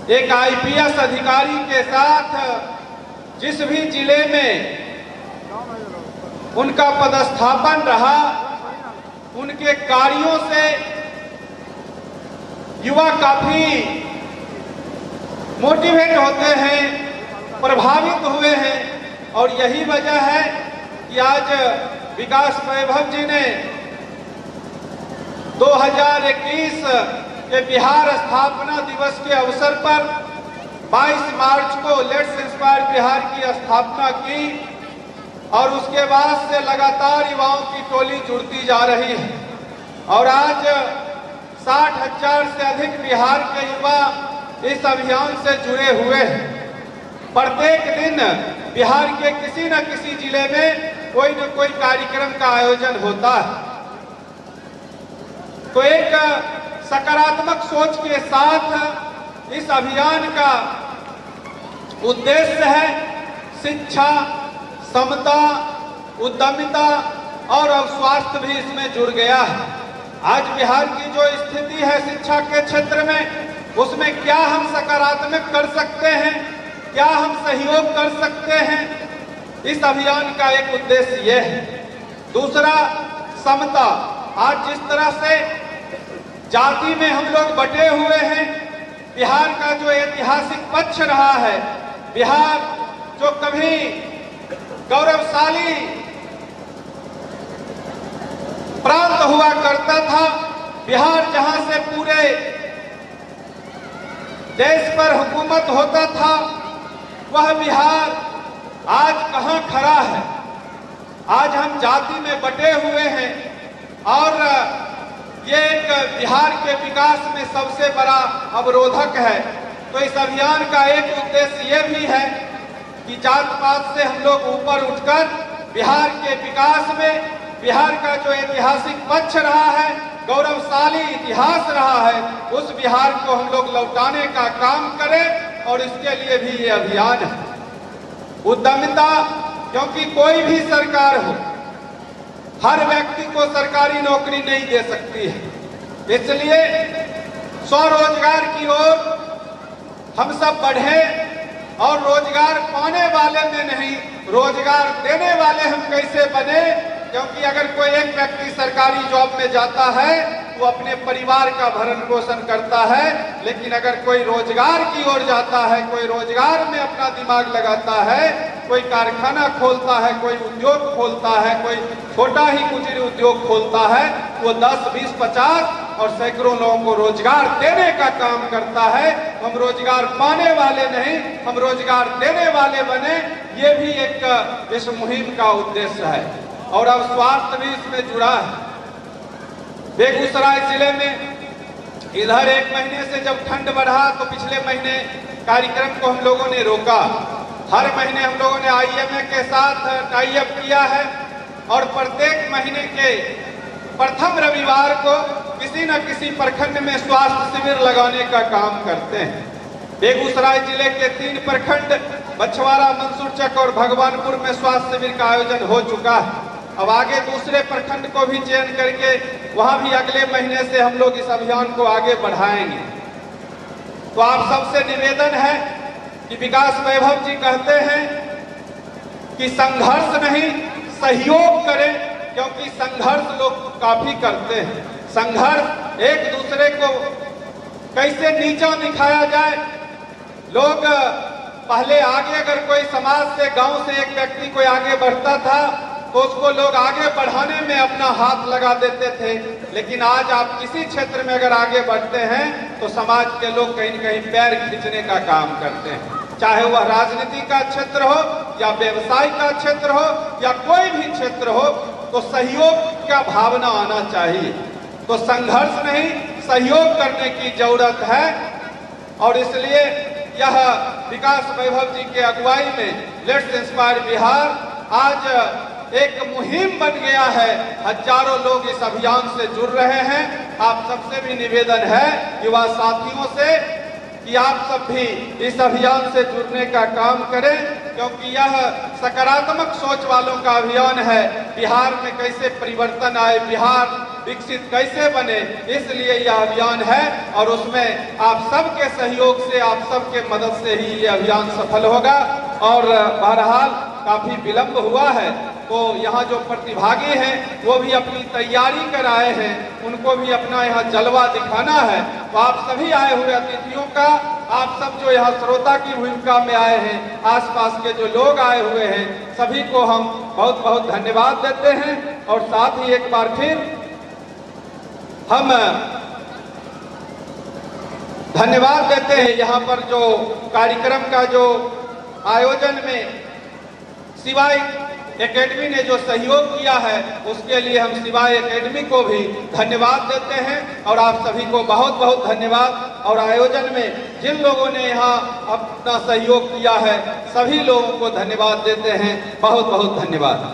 एक आईपीएस अधिकारी के साथ जिस भी जिले में उनका पदस्थापन रहा, उनके कार्यों से युवा काफी मोटिवेट होते हैं, प्रभावित हुए हैं। और यही वजह है कि आज विकास वैभव जी ने 2021 के बिहार स्थापना दिवस के अवसर पर 22 मार्च को लेट्स इंस्पायर बिहार की स्थापना की और उसके बाद से लगातार युवाओं की टोली जुड़ती जा रही है। और आज 60,000 से अधिक बिहार के युवा इस अभियान से जुड़े हुए हैं। प्रत्येक दिन बिहार के किसी न किसी जिले में कोई न कोई कार्यक्रम का आयोजन होता है। तो एक सकारात्मक सोच के साथ इस अभियान का उद्देश्य है शिक्षा, समता, उद्यमिता और अब स्वास्थ्य भी इसमें जुड़ गया है। आज बिहार की जो स्थिति है शिक्षा के क्षेत्र में, उसमें क्या हम सकारात्मक कर सकते हैं, क्या हम सहयोग कर सकते हैं, इस अभियान का एक उद्देश्य यह है। दूसरा, समता। आज जिस तरह से जाति में हम लोग बटे हुए हैं, बिहार का जो ऐतिहासिक पक्ष रहा है, बिहार जो कभी गौरवशाली प्रांत हुआ करता था, बिहार जहां से पूरे देश पर हुकूमत होता था, वह बिहार आज कहां खड़ा है। आज हम जाति में बटे हुए हैं और ये एक बिहार के विकास में सबसे बड़ा अवरोधक है। तो इस अभियान का एक उद्देश्य ये भी है कि जात पात से हम लोग ऊपर उठकर बिहार के विकास में, बिहार का जो ऐतिहासिक पक्ष रहा है, गौरवशाली इतिहास रहा है, उस बिहार को हम लोग लौटाने का काम करें। और इसके लिए भी ये अभियान है। उद्यमिता, क्योंकि कोई भी सरकार हो, हर व्यक्ति को सरकारी नौकरी नहीं दे सकती है। इसलिए स्वरोजगार की ओर हम सब बढ़े और रोजगार पाने वाले में नहीं, रोजगार देने वाले हम कैसे बने। क्योंकि अगर कोई एक व्यक्ति सरकारी जॉब में जाता है, वो अपने परिवार का भरण पोषण करता है, लेकिन अगर कोई रोजगार की ओर जाता है, कोई रोजगार में अपना दिमाग लगाता है, कोई कारखाना खोलता है, कोई उद्योग खोलता है, कोई छोटा ही कुटीर उद्योग खोलता है, वो 10, 20, 50 और सैकड़ों लोगों को रोजगार देने का काम करता है। हम रोजगार पाने वाले नहीं, हम रोजगार देने वाले बने। ये भी एक इस मुहिम का उद्देश्य है। और अब स्वास्थ्य भी इसमें जुड़ा है। बेगूसराय जिले में इधर 1 महीने से जब ठंड बढ़ा तो पिछले महीने कार्यक्रम को हम लोगों ने रोका। हर महीने हम लोगों ने IMA के साथ टाई अप किया है और प्रत्येक महीने के प्रथम रविवार को किसी न किसी प्रखंड में स्वास्थ्य शिविर लगाने का काम करते हैं। बेगूसराय जिले के 3 प्रखंड बछवाड़ा, मंसूरचक और भगवानपुर में स्वास्थ्य शिविर का आयोजन हो चुका है। अब आगे दूसरे प्रखंड को भी चयन करके वहां भी अगले महीने से हम लोग इस अभियान को आगे बढ़ाएंगे। तो आप सबसे निवेदन है कि विकास वैभव जी कहते हैं कि संघर्ष नहीं, सहयोग करें, क्योंकि संघर्ष लोग काफी करते हैं। संघर्ष एक दूसरे को कैसे नीचा दिखाया जाए। लोग पहले आगे, अगर कोई समाज से, गांव से एक व्यक्ति कोई आगे बढ़ता था तो उसको लोग आगे बढ़ाने में अपना हाथ लगा देते थे। लेकिन आज आप किसी क्षेत्र में अगर आगे बढ़ते हैं तो समाज के लोग कहीं न कहीं पैर खींचने का काम करते हैं। चाहे वह राजनीति का क्षेत्र हो या व्यवसाय का क्षेत्र हो या कोई भी क्षेत्र हो, तो सहयोग का भावना आना चाहिए। तो संघर्ष नहीं, सहयोग करने की जरूरत है। और इसलिए यह विकास वैभव जी के अगुवाई में लेट्स इंस्पायर बिहार आज एक मुहिम बन गया है। हजारों लोग इस अभियान से जुड़ रहे हैं। आप सबसे भी निवेदन है, युवा साथियों से, कि आप सब भी इस अभियान से जुड़ने का काम करें, क्योंकि यह सकारात्मक सोच वालों का अभियान है। बिहार में कैसे परिवर्तन आए, बिहार विकसित कैसे बने, इसलिए यह अभियान है और उसमें आप सबके सहयोग से, आप सबके मदद से ही ये अभियान सफल होगा। और बहरहाल काफी विलंब हुआ है, तो यहाँ जो प्रतिभागी हैं वो भी अपनी तैयारी कर आए हैं, उनको भी अपना यहाँ जलवा दिखाना है। तो आप सभी आए हुए अतिथियों का, आप सब जो यहाँ श्रोता की भूमिका में आए हैं, आसपास के जो लोग आए हुए हैं, सभी को हम बहुत बहुत धन्यवाद देते हैं। और साथ ही एक बार फिर हम धन्यवाद देते हैं यहाँ पर जो कार्यक्रम का जो आयोजन में शिवाय एकेडमी ने जो सहयोग किया है, उसके लिए हम शिवाय एकेडमी को भी धन्यवाद देते हैं। और आप सभी को बहुत बहुत धन्यवाद। और आयोजन में जिन लोगों ने यहाँ अपना सहयोग किया है, सभी लोगों को धन्यवाद देते हैं। बहुत बहुत धन्यवाद।